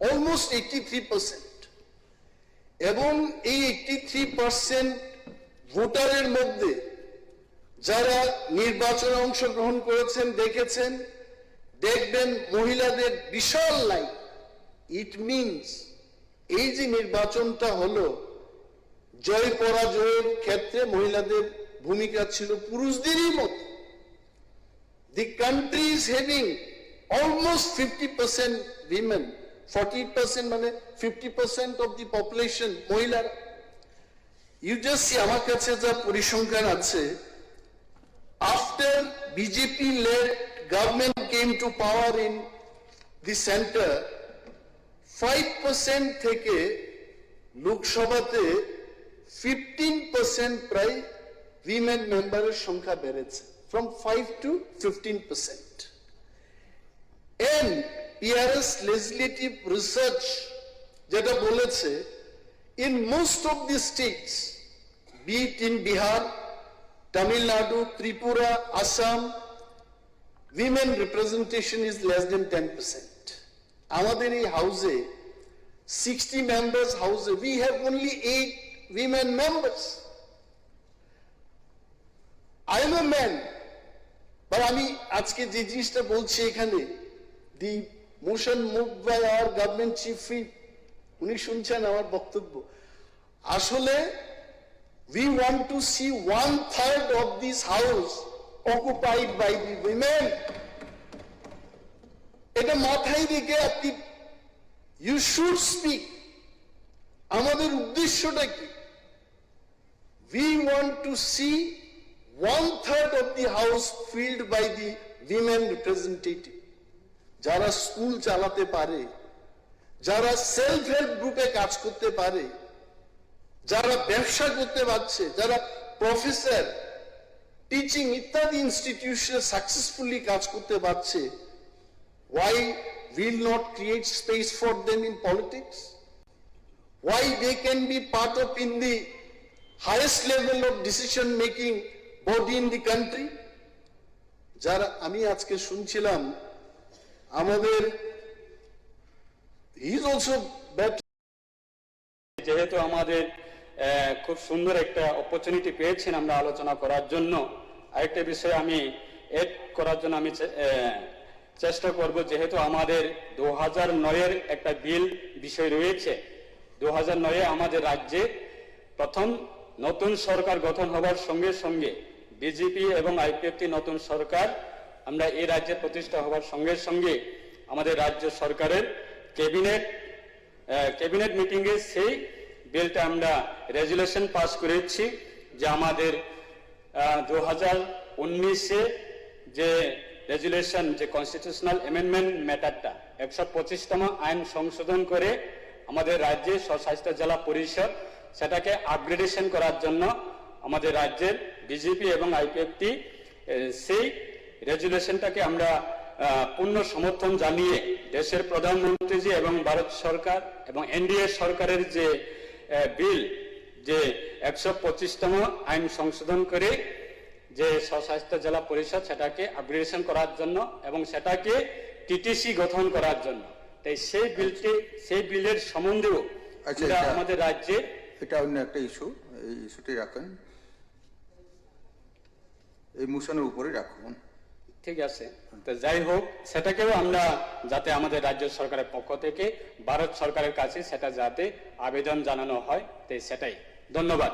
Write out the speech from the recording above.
Almost 83%, এবং এই 83% ভোটারের মধ্যে যারা নির্বাচনে অংশগ্রহণ করেছেন, দেখেছেন, দেখবেন মহিলাদের বিশাল লাইন। ইট মিনস এই যে নির্বাচনটা হলো, জয় পরাজয়ের ক্ষেত্রে মহিলাদের ভূমিকা ছিল পুরুষদেরই মতো। The country is having almost 50% women, 40% মানে 50% of the population মহিলা। You just see, আমার কাছে যা পরিসংখ্যান আছে, after BJP-led government came to power in the center, 5% থেকে লোকসভাতে 15% প্রায় women মেম্বারের সংখ্যা বেড়েছে, from 5 to 15%. And PRS legislative research যেটা বলেছে, in most of the states, be it in Bihar, Tamil Nadu, Tripura, Assam, women representation is less than 10%. আমাদের এই হাউসে 60 members house, we have only 8 women members. I am a man, but আমি আজকে যে জিনিসটা বলছি এখানে, the motion moved by our government chief whip, উনি শুনছেন আমার বক্তব্য, আসলে we want to see 1/3 of this house occupied by the women. এটা মাথায় রেখে আপনি you should speak. আমাদের উদ্দেশ্যটা কি? We want to see 1/3 of the house filled by the women representative. যারা স্কুল চালাতে পারে, যারা সেলফ হেল্প গ্রুপে কাজ করতে পারে, যারা ব্যবসা করতে পারছে, যারা প্রফেসর, টিচিং ইত্যাদি ইনস্টিটিউশনে সাকসেসফুলি কাজ করতে পারছে, why will not create space for them in politics? Why they can be part of in the highest level of decision making body in the country? যারা আমি আজকে শুনছিলাম আমাদের he is also better, যেহেতু আমাদের খুব সুন্দর একটা অপরচুনিটি পেয়েছেন আমরা আলোচনা করার জন্য, আরেকটা বিষয় আমি এড করার জন্য আমি চেষ্টা করব, যেহেতু আমাদের 2009-এর একটা বিল বিষয় রয়েছে। 2009-এ আমাদের রাজ্যে প্রথম নতুন সরকার গঠন হবার সঙ্গে সঙ্গে বিজেপি এবং আইপিএফটি নতুন সরকার আমরা এই রাজ্যে প্রতিষ্ঠা হবার সঙ্গে সঙ্গে আমাদের রাজ্য সরকারের ক্যাবিনেট মিটিংয়ে সেই বিলটা আমরা রেজুলেশন পাস করেছি, যে আমাদের 2019-এ যে রেজুলেশন, যে কনস্টিটিউশনাল অ্যামেন্ডমেন্ট ম্যাটারটা 125তম আইন সংশোধন করে আমাদের রাজ্যে স্বশাসিত জেলা পরিষদ সেটাকে আপগ্রেডেশন করার জন্য আমাদের রাজ্যের বিজেপি এবং আইপিএফটি সেই রেজুলেশনটাকে আমরা পূর্ণ সমর্থন জানিয়ে দেশের প্রধানমন্ত্রীজি এবং ভারত সরকার এবং এনডিএ সরকারের যে বিল, যে 125তম আইন সংশোধন করে যে স্বশাসিত জেলা পরিষদ সেটাকে আপগ্রেডেশন করার জন্য এবং সেটাকে টিটিসি গঠন করার জন্য, তাই সেই বিলের সম্বন্ধেও আমাদের রাজ্যে, এটা অন্য একটা ইস্যু, এই ইস্যুটি রাখেন, এই মোশনের উপরে রাখুন। ঠিক আছে, তো যাই হোক, সেটাকেও আমরা যাতে আমাদের রাজ্য সরকারের পক্ষ থেকে ভারত সরকারের কাছে সেটা যাতে আবেদন জানানো হয়, তাই সেটাই। ধন্যবাদ।